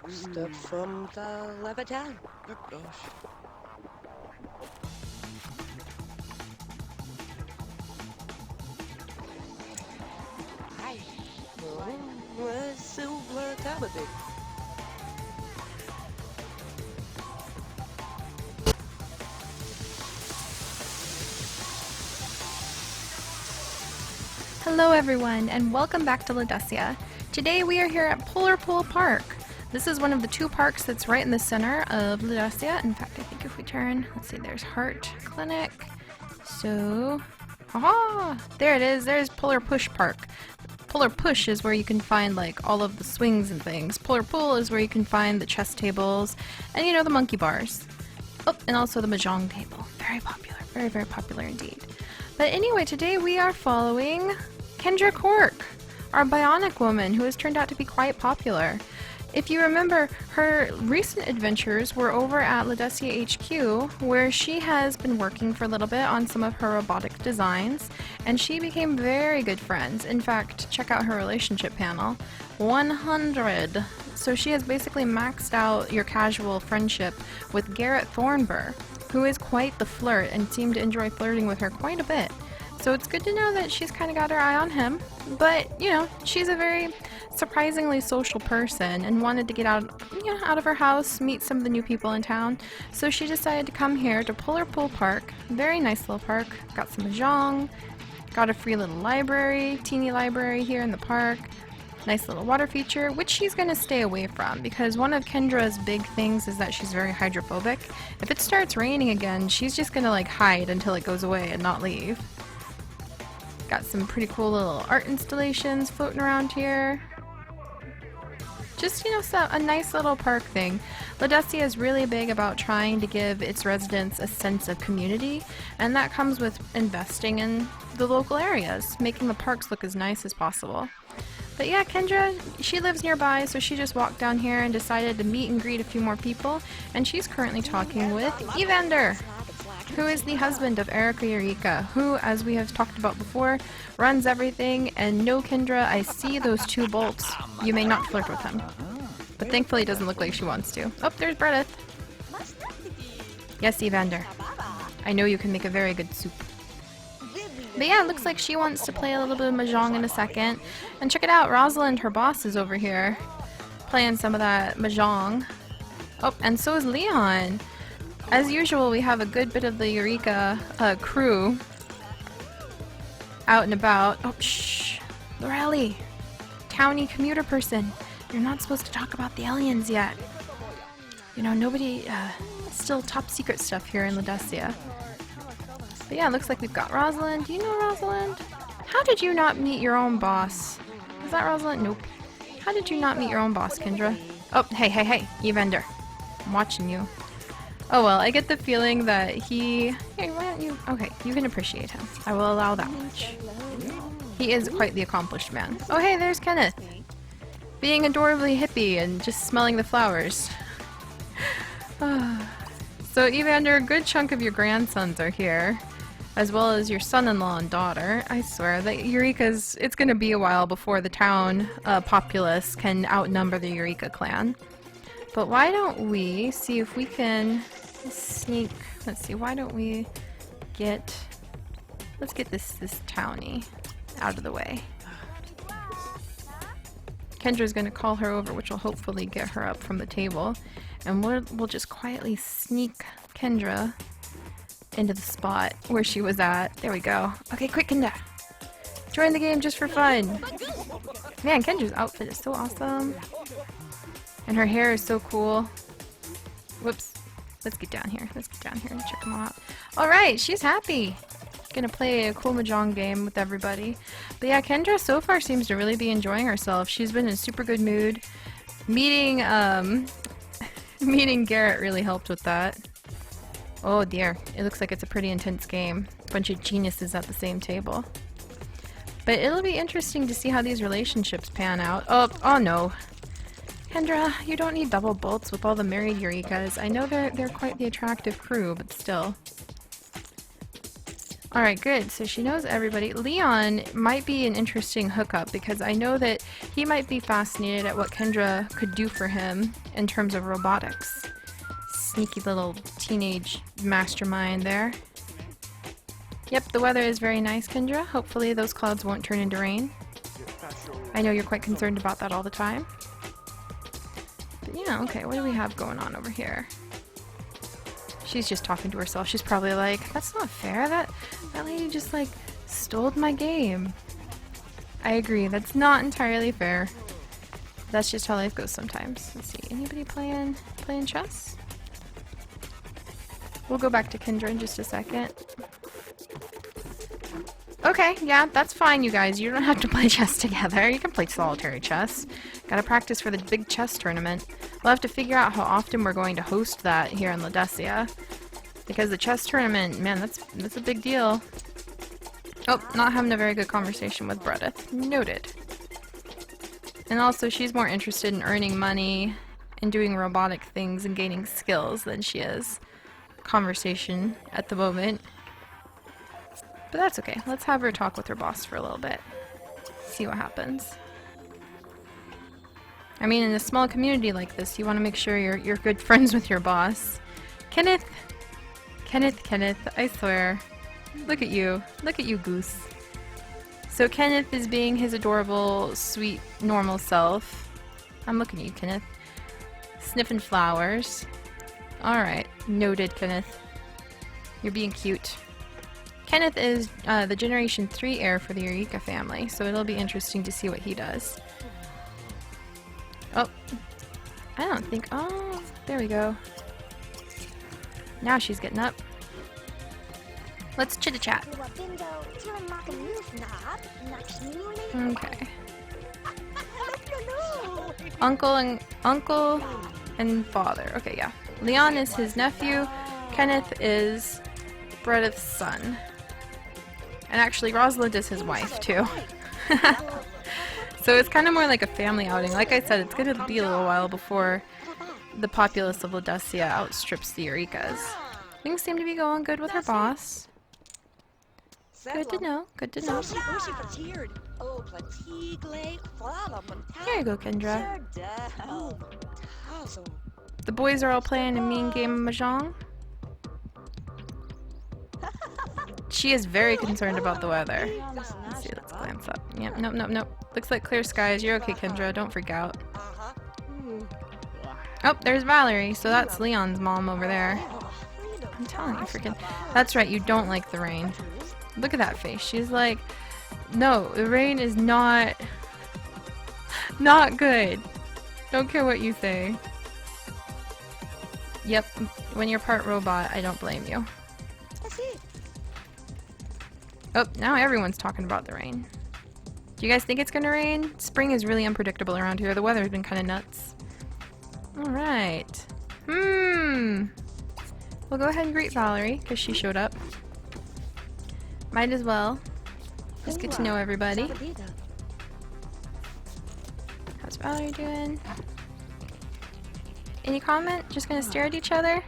Stuff from the Levitan. Oh gosh. Hi. Oh, silver tablet. Hello everyone, and welcome back to Ledesia. Today we are here at Polar Pool Park. This is one of the two parks that's right in the center of Ledesia. In fact, I think if we turn, let's see, there's Heart Clinic. So, aha! There it is, there's Polar Push Park. Polar Push is where you can find like all of the swings and things. Polar Pool is where you can find the chess tables and the monkey bars. Oh, and also the mahjong table. Very popular, very, very popular indeed. But anyway, today we are following Kendra Kork, our bionic woman who has turned out to be quite popular. If you remember, her recent adventures were over at Ledesia HQ, where she has been working for a little bit on some of her robotic designs, and she became very good friends. In fact, check out her relationship panel. 100! So she has basically maxed out your casual friendship with Garrett Thornburg, who is quite the flirt and seemed to enjoy flirting with her quite a bit. So it's good to know that she's kind of got her eye on him, but she's a very surprisingly social person and wanted to get out of her house, meet some of the new people in town. So she decided to come here to Polar Pool Park. Very nice little park. Got some mahjong, got a free little library, teeny library here in the park. Nice little water feature, which she's going to stay away from because one of Kendra's big things is that she's very hydrophobic. If it starts raining again, she's just going to like hide until it goes away and not leave. Got some pretty cool little art installations floating around here. Just, a nice little park thing. Ledesia is really big about trying to give its residents a sense of community, and that comes with investing in the local areas, making the parks look as nice as possible. But yeah, Kendra, she lives nearby, so she just walked down here and decided to meet and greet a few more people, and she's currently talking with Evander, who is the husband of Eureka, who, as we have talked about before, runs everything. And no, Kendra, I see those two bolts. You may not flirt with him. But thankfully it doesn't look like she wants to. Oh, there's Bredith. Yes, Evander. I know you can make a very good soup. But yeah, it looks like she wants to play a little bit of mahjong in a second. And check it out, Rosalind, her boss, is over here playing some of that mahjong. Oh, and so is Leon. As usual, we have a good bit of the Eureka crew out and about. Oh, shh. Lorelli, townie commuter person. You're not supposed to talk about the aliens yet. Nobody, still top secret stuff here in Ledesia. But yeah, it looks like we've got Rosalind. Do you know Rosalind? How did you not meet your own boss? Is that Rosalind? Nope. How did you not meet your own boss, Kendra? Oh, hey, Evander. I'm watching you. Oh well, I get the feeling that Hey, why don't you... Okay, you can appreciate him. I will allow that much. He is quite the accomplished man. Oh hey, there's Kenneth. Being adorably hippie and just smelling the flowers. So Evander, a good chunk of your grandsons are here, as well as your son-in-law and daughter. I swear that it's gonna be a while before the town populace can outnumber the Eureka clan. But why don't we see if we can sneak... Let's see, why don't we get... Let's get this townie out of the way. Kendra's gonna call her over, which will hopefully get her up from the table. And we'll just quietly sneak Kendra into the spot where she was at. There we go. Okay, quick, Kendra. Join the game just for fun. Man, Kendra's outfit is so awesome. And her hair is so cool. Whoops. Let's get down here. Let's get down here and check them out. Alright, she's happy. Gonna play a cool mahjong game with everybody. But yeah, Kendra so far seems to really be enjoying herself. She's been in a super good mood. Meeting Garrett really helped with that. Oh dear. It looks like it's a pretty intense game. Bunch of geniuses at the same table. But it'll be interesting to see how these relationships pan out. Oh no. Kendra, you don't need double bolts with all the married Eurekas. I know they're quite the attractive crew, but still. Alright, good. So she knows everybody. Leon might be an interesting hookup because I know that he might be fascinated at what Kendra could do for him in terms of robotics. Sneaky little teenage mastermind there. Yep, the weather is very nice, Kendra. Hopefully those clouds won't turn into rain. I know you're quite concerned about that all the time. But yeah, okay, what do we have going on over here? She's just talking to herself. She's probably like, that's not fair. That lady just like stole my game. I agree. That's not entirely fair. That's just how life goes sometimes. Let's see. Anybody playing chess? We'll go back to Kendra in just a second. Okay, yeah, that's fine, you guys. You don't have to play chess together. You can play solitary chess. Gotta practice for the big chess tournament. We'll have to figure out how often we're going to host that here in Ledesia. Because the chess tournament, man, that's a big deal. Oh, not having a very good conversation with Bredith. Noted. And also, she's more interested in earning money and doing robotic things and gaining skills than she is conversation at the moment. But that's okay. Let's have her talk with her boss for a little bit. See what happens. I mean, in a small community like this, you want to make sure you're good friends with your boss. Kenneth, I swear. Look at you, Goose. So Kenneth is being his adorable, sweet, normal self. I'm looking at you, Kenneth. Sniffing flowers. Alright, noted, Kenneth. You're being cute. Kenneth is the Generation 3 heir for the Eureka family, so it'll be interesting to see what he does. Oh, I don't think, oh, there we go. Now she's getting up. Let's chit-a-chat. Okay. Uncle and father. Okay, yeah. Leon is his nephew. Kenneth is Bredith's son. And actually, Rosalind is his wife, too. So it's kind of more like a family outing. Like I said, it's going to be a little while before the populace of Ledesia outstrips the Eurekas. Things seem to be going good with her boss. Good to know, good to know. Here you go, Kendra. The boys are all playing a mean game of Mahjong. She is very concerned about the weather. Let's see, let's glance up. Yep, nope. Looks like clear skies. You're okay, Kendra. Don't freak out. Oh, there's Valerie. So that's Leon's mom over there. I'm telling you, freaking. That's right, you don't like the rain. Look at that face. She's like, no, the rain is not good. Don't care what you say. Yep, when you're part robot, I don't blame you. Oh, now everyone's talking about the rain. Do you guys think it's gonna rain? Spring is really unpredictable around here. The weather's been kind of nuts. Alright. We'll go ahead and greet Valerie, because she showed up. Might as well. Just get to know everybody. How's Valerie doing? Any comment? Just gonna stare at each other?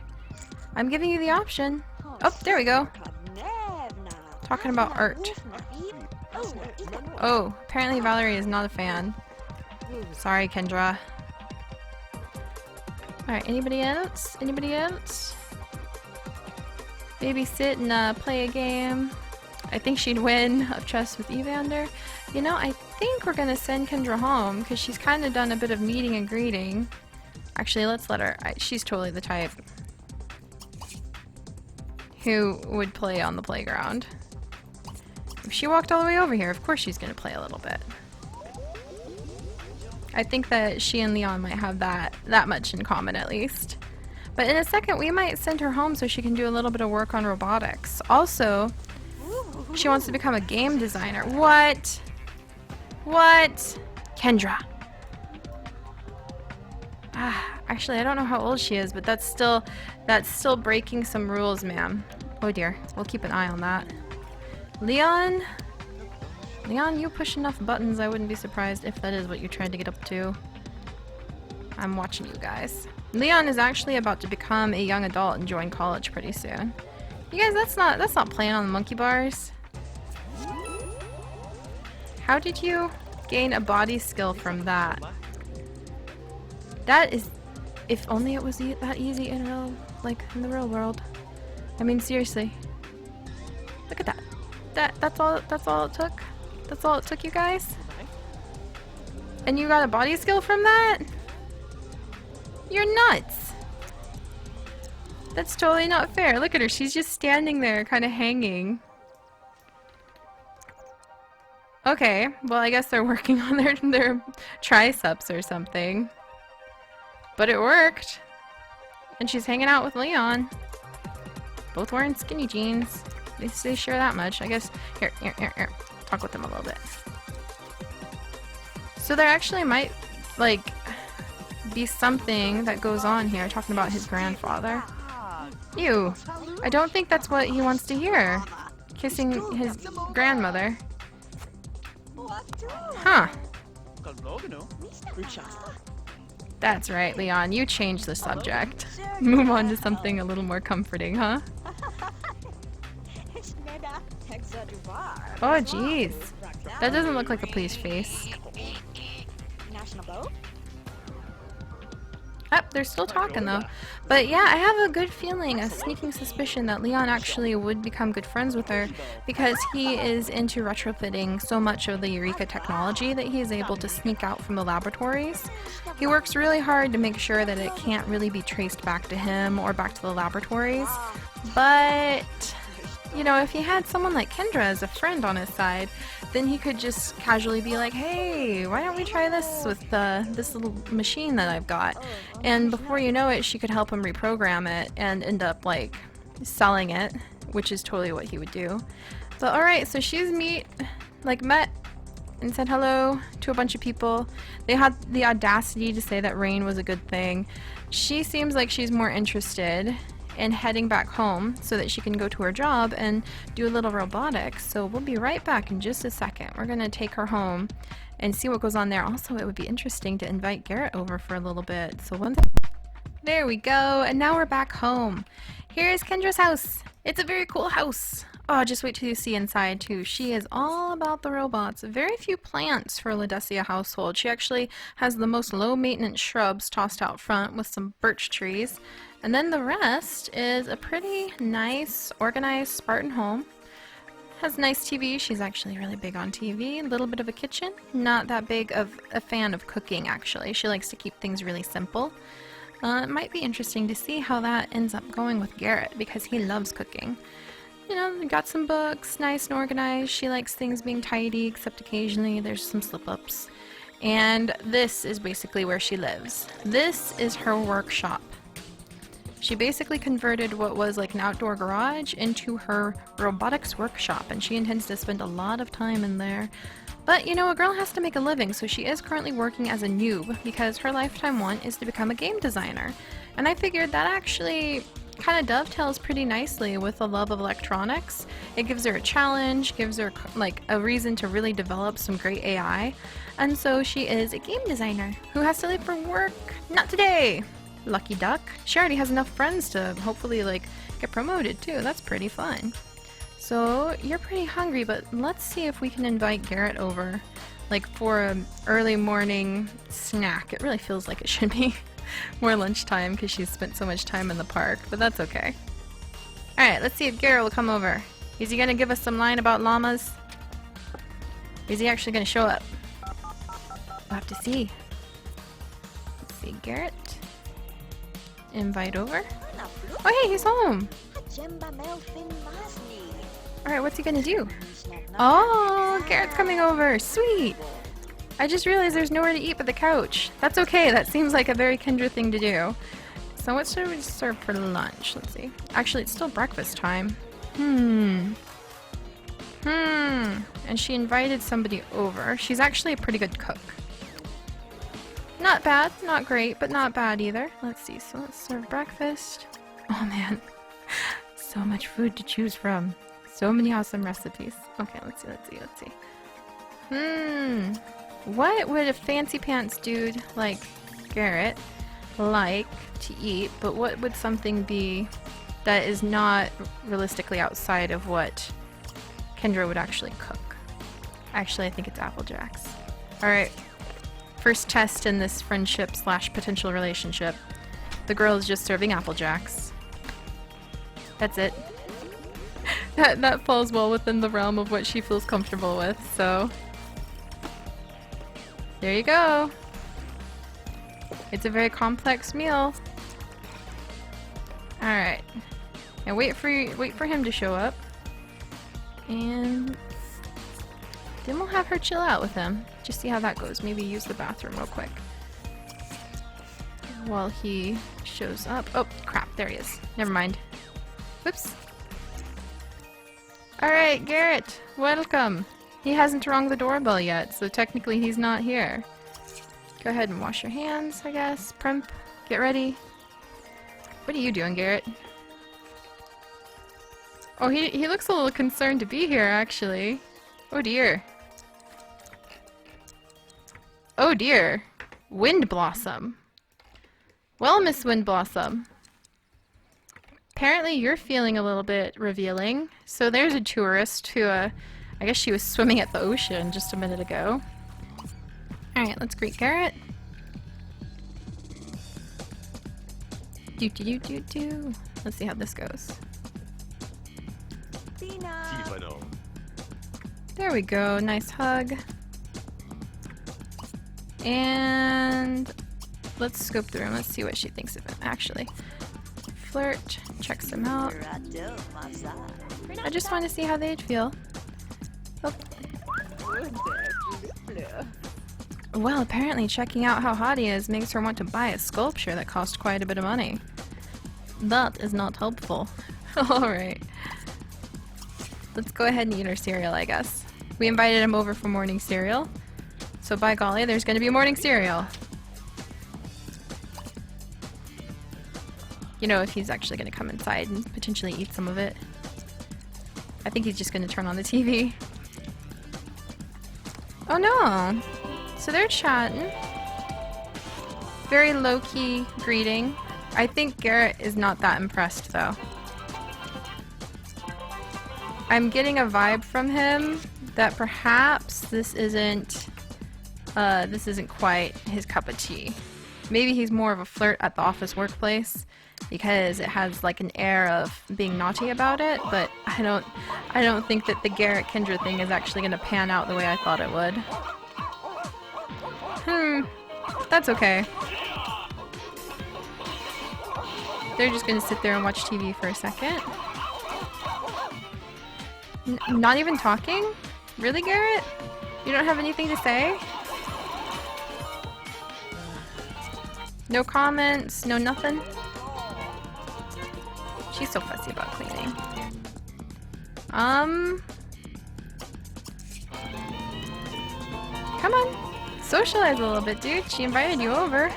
I'm giving you the option. Oh, there we go. Talking about art. Oh, apparently Valerie is not a fan. Sorry, Kendra. Alright, anybody else? Anybody else? Babysit and play a game. I think she'd win of chess with Evander. You know, I think we're gonna send Kendra home because she's kind of done a bit of meeting and greeting. Actually, let's let her. She's totally the type who would play on the playground. If she walked all the way over here, of course she's gonna play a little bit. I think that she and Leon might have that much in common at least. But in a second, we might send her home so she can do a little bit of work on robotics. Also, she wants to become a game designer. What? What? Kendra. Actually, I don't know how old she is, but that's still breaking some rules, ma'am. Oh dear. We'll keep an eye on that. Leon, you push enough buttons, I wouldn't be surprised if that is what you're trying to get up to. I'm watching you guys. Leon is actually about to become a young adult and join college pretty soon. You guys, that's not playing on the monkey bars. How did you gain a body skill from that? That is, if only it was that easy in the real world. I mean, seriously. Look at that. That's all it took? That's all it took, you guys? And you got a body skill from that? You're nuts. That's totally not fair. Look at her. She's just standing there, kind of hanging. Okay, well, I guess they're working on their triceps or something. But it worked. And she's hanging out with Leon. Both wearing skinny jeans. At least they share that much. I guess. Here. Talk with them a little bit. So there actually might, like, be something that goes on here, talking about his grandfather. Ew. I don't think that's what he wants to hear. Kissing his grandmother. Huh. That's right, Leon. You changed the subject. Move on to something a little more comforting, huh? Oh, jeez. That doesn't look like a pleased face. They're still talking though. But yeah, I have a good feeling, a sneaking suspicion that Leon actually would become good friends with her because he is into retrofitting so much of the Eureka technology that he is able to sneak out from the laboratories. He works really hard to make sure that it can't really be traced back to him or back to the laboratories. But, you know, if he had someone like Kendra as a friend on his side, then he could just casually be like, hey, why don't we try this with this little machine that I've got? And before you know it, she could help him reprogram it and end up, like, selling it, which is totally what he would do. But alright, so she's met and said hello to a bunch of people. They had the audacity to say that rain was a good thing. She seems like she's more interested in heading back home so that she can go to her job and do a little robotics. So we'll be right back in just a second. We're gonna take her home and see what goes on there. Also, it would be interesting to invite Garrett over for a little bit. So there we go, and now we're back home. Here's Kendra's house. It's a very cool house. Oh, just wait till you see inside too. She is all about the robots. Very few plants for Ledesia household. She actually has the most low maintenance shrubs tossed out front with some birch trees. And then the rest is a pretty nice, organized Spartan home. Has nice TV. She's actually really big on TV. A little bit of a kitchen. Not that big of a fan of cooking, actually. She likes to keep things really simple. It might be interesting to see how that ends up going with Garrett because he loves cooking. You know, got some books, nice and organized. She likes things being tidy, except occasionally there's some slip-ups. And this is basically where she lives. This is her workshop. She basically converted what was like an outdoor garage into her robotics workshop, and she intends to spend a lot of time in there. But, you know, a girl has to make a living, so she is currently working as a noob because her lifetime want is to become a game designer. And I figured that actually kind of dovetails pretty nicely with a love of electronics. It gives her a challenge, gives her like a reason to really develop some great AI. And so she is a game designer who has to leave for work. Not today! Lucky duck. She already has enough friends to hopefully like get promoted too. That's pretty fun. So you're pretty hungry, but let's see if we can invite Garrett over like for an early morning snack. It really feels like it should be more lunchtime because she's spent so much time in the park, but that's okay. Alright, let's see if Garrett will come over. Is he gonna give us some line about llamas? Or is he actually gonna show up? We'll have to see. Let's see, Garrett. Invite over. Oh hey, he's home! Alright, what's he gonna do? Oh, Garrett's coming over! Sweet! I just realized there's nowhere to eat but the couch. That's okay, that seems like a very Kendra thing to do. So what should we serve for lunch? Let's see. Actually, it's still breakfast time. And she invited somebody over. She's actually a pretty good cook. Not bad, not great, but not bad either. Let's see, so let's serve breakfast. Oh man, so much food to choose from. So many awesome recipes. Okay, let's see. What would a fancy pants dude like Garrett like to eat, but what would something be that is not realistically outside of what Kendra would actually cook. Actually, I think it's Apple Jacks. Alright, first test in this friendship slash potential relationship. The girl is just serving Apple Jacks. That's it. That falls well within the realm of what she feels comfortable with, so... There you go! It's a very complex meal. Alright. Now wait for him to show up. And then we'll have her chill out with him. Just see how that goes. Maybe use the bathroom real quick. While he shows up. Oh, crap. There he is. Never mind. Whoops. Alright, Garrett. Welcome. He hasn't rung the doorbell yet, so technically he's not here. Go ahead and wash your hands, I guess. Primp. Get ready. What are you doing, Garrett? Oh, he looks a little concerned to be here, actually. Oh dear. Oh dear. Wind Blossom. Well, Miss Wind Blossom. Apparently you're feeling a little bit revealing. So there's a tourist who, I guess she was swimming at the ocean just a minute ago. Alright, let's greet Garrett. Do. Let's see how this goes. There we go, nice hug. And let's scope the room, let's see what she thinks of him, actually. Flirt, checks him out. I just want to see how they'd feel. Oh. Well, apparently checking out how hot he is makes her want to buy a sculpture that cost quite a bit of money. That is not helpful. Alright. Let's go ahead and eat our cereal, I guess. We invited him over for morning cereal. So by golly, there's gonna be morning cereal. You know, if he's actually gonna come inside and potentially eat some of it. I think he's just gonna turn on the TV. Oh no! So they're chatting. Very low-key greeting. I think Garrett is not that impressed though. I'm getting a vibe from him that perhaps this isn't quite his cup of tea. Maybe he's more of a flirt at the office workplace because it has like an air of being naughty about it, but I don't think that the Garrett Kendra thing is actually going to pan out the way I thought it would. That's okay. They're just going to sit there and watch TV for a second. Not even talking? Really, Garrett? You don't have anything to say? No comments? No nothing? She's so fussy about cleaning. Come on. Socialize a little bit, dude. She invited you over.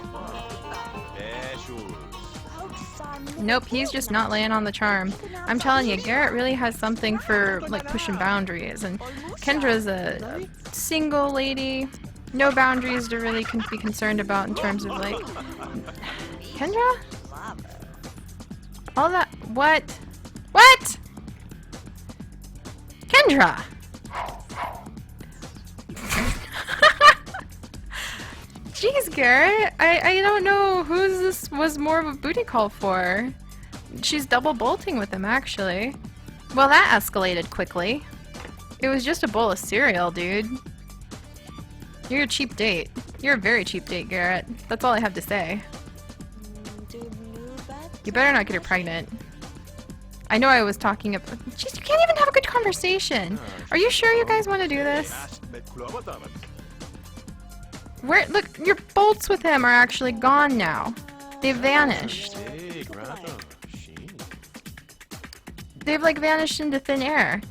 Nope, he's just not laying on the charm. I'm telling you, Garrett really has something for, like, pushing boundaries, and Kendra's a single lady. No boundaries to really be concerned about in terms of, like... Kendra? All that... What? What? Kendra! Jeez, Garrett, I don't know who this was more of a booty call for. She's double bolting with him, actually. Well, that escalated quickly. It was just a bowl of cereal, dude. You're a cheap date. You're a very cheap date, Garrett. That's all I have to say. You better not get her pregnant. I know I was talking about... Jeez, you can't even have a good conversation. Are you sure you guys want to do this? Where, look, your bolts with him are actually gone now. They've vanished. They've, like, vanished into thin air.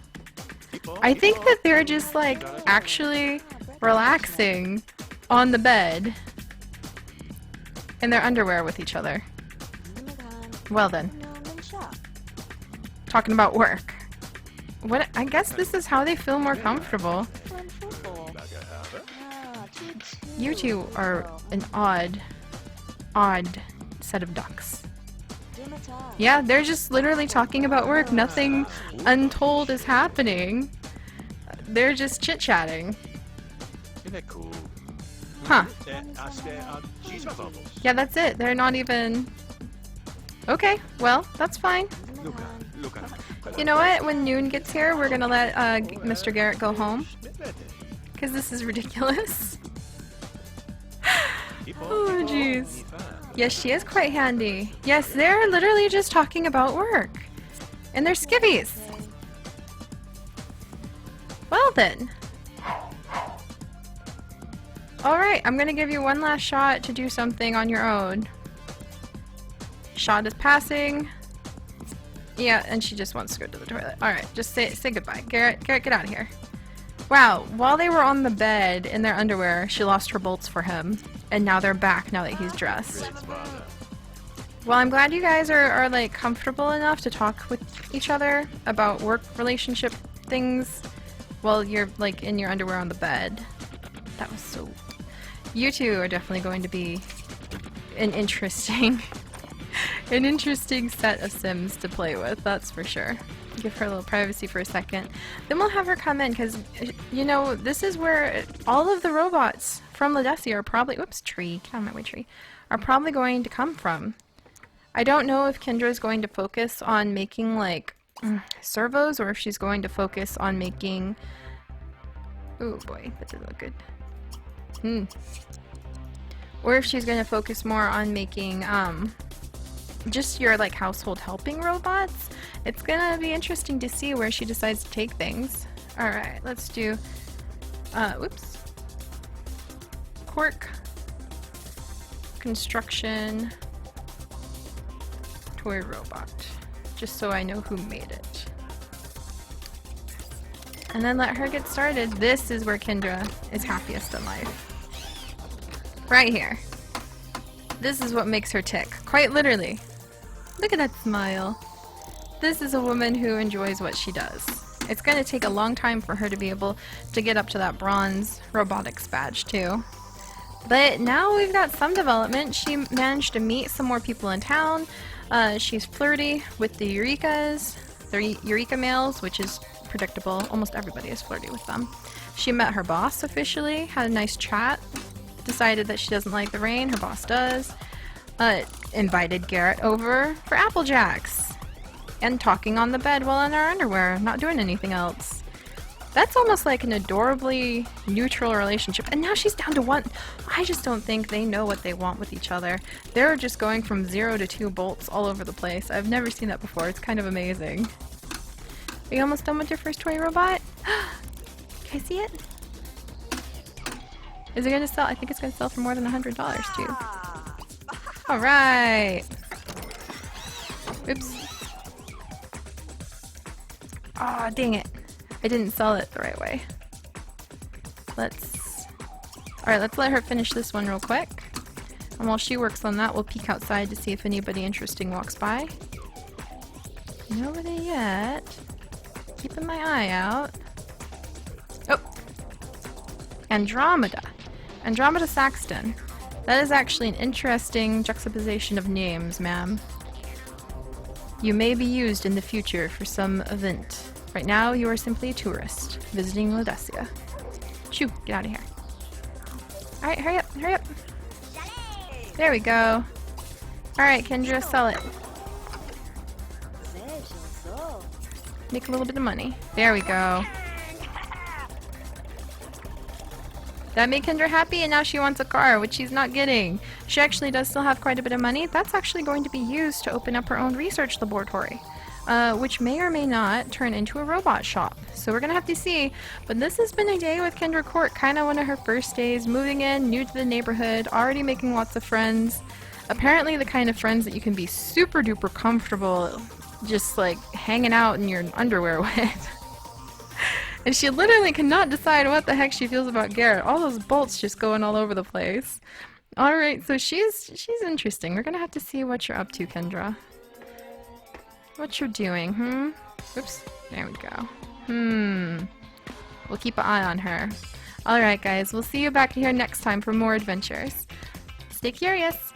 I think that they're just, like, actually relaxing on the bed in their underwear with each other. Well then. Talking about work. What? I guess this is how they feel more comfortable. You two are an odd set of ducks. Yeah, they're just literally talking about work. Nothing untold is happening. They're just chit-chatting. Huh. Yeah, that's it. They're not even... Okay, well, that's fine. You know what? When Noon gets here, we're gonna let Mr. Garrett go home. Because this is ridiculous. Oh, jeez. Yes, she is quite handy. Yes, they're literally just talking about work. And they're skivvies. Well then. Alright, I'm gonna give you one last shot to do something on your own. Shot is passing. Yeah, and she just wants to go to the toilet. Alright, just say goodbye. Garrett, get out of here. Wow, while they were on the bed in their underwear, she lost her bolts for him. And now they're back now that he's dressed. Well, I'm glad you guys are like comfortable enough to talk with each other about work relationship things while you're like in your underwear on the bed. That was so... You two are definitely going to be an interesting set of Sims to play with, that's for sure. Give her a little privacy for a second. Then we'll have her come in because, you know, this is where all of the robots from Ledesia are probably... Whoops, tree. Get out of my way, tree. Are probably going to come from. I don't know if Kendra's going to focus on making, like, servos or if she's going to focus on making... Oh boy, that doesn't look good. Or if she's going to focus more on making, just your, like, household helping robots. It's gonna be interesting to see where she decides to take things. Alright, let's do, whoops. Kork. Construction. Toy robot. Just so I know who made it. And then let her get started. This is where Kendra is happiest in life. Right here. This is what makes her tick. Quite literally. Look at that smile. This is a woman who enjoys what she does. It's going to take a long time for her to be able to get up to that bronze robotics badge too. But now we've got some development. She managed to meet some more people in town. She's flirty with the Eurekas, the Eureka males, which is predictable. Almost everybody is flirty with them. She met her boss officially, had a nice chat, decided that she doesn't like the rain, her boss does. Invited Garrett over for Apple Jacks. And talking on the bed while in our underwear, not doing anything else. That's almost like an adorably neutral relationship. And now she's down to one. I just don't think they know what they want with each other. They're just going from 0 to 2 bolts all over the place. I've never seen that before. It's kind of amazing. Are you almost done with your first toy robot? Can I see it? Is it gonna sell? I think it's gonna sell for more than $100 too. Alright! Oops. Aw, dang it. I didn't sell it the right way. Alright, let's let her finish this one real quick. And while she works on that, we'll peek outside to see if anybody interesting walks by. Nobody yet. Keeping my eye out. Oh! Andromeda. Andromeda Saxton. That is actually an interesting juxtaposition of names, ma'am. You may be used in the future for some event. Right now, you are simply a tourist, visiting Ledesia. Shoo, get out of here. Alright, hurry up, hurry up. There we go. Alright, Kendra, sell it. Make a little bit of money. There we go. That made Kendra happy, and now she wants a car, which she's not getting. She actually does still have quite a bit of money. That's actually going to be used to open up her own research laboratory, which may or may not turn into a robot shop. So we're gonna have to see. But this has been a day with Kendra Kork, kind of one of her first days, moving in, new to the neighborhood, already making lots of friends. Apparently the kind of friends that you can be super duper comfortable just like hanging out in your underwear with. And she literally cannot decide what the heck she feels about Garrett. All those bolts just going all over the place. Alright, so she's interesting. We're gonna have to see what you're up to, Kendra. What you're doing, Oops. There we go. We'll keep an eye on her. Alright guys, we'll see you back here next time for more adventures. Stay curious!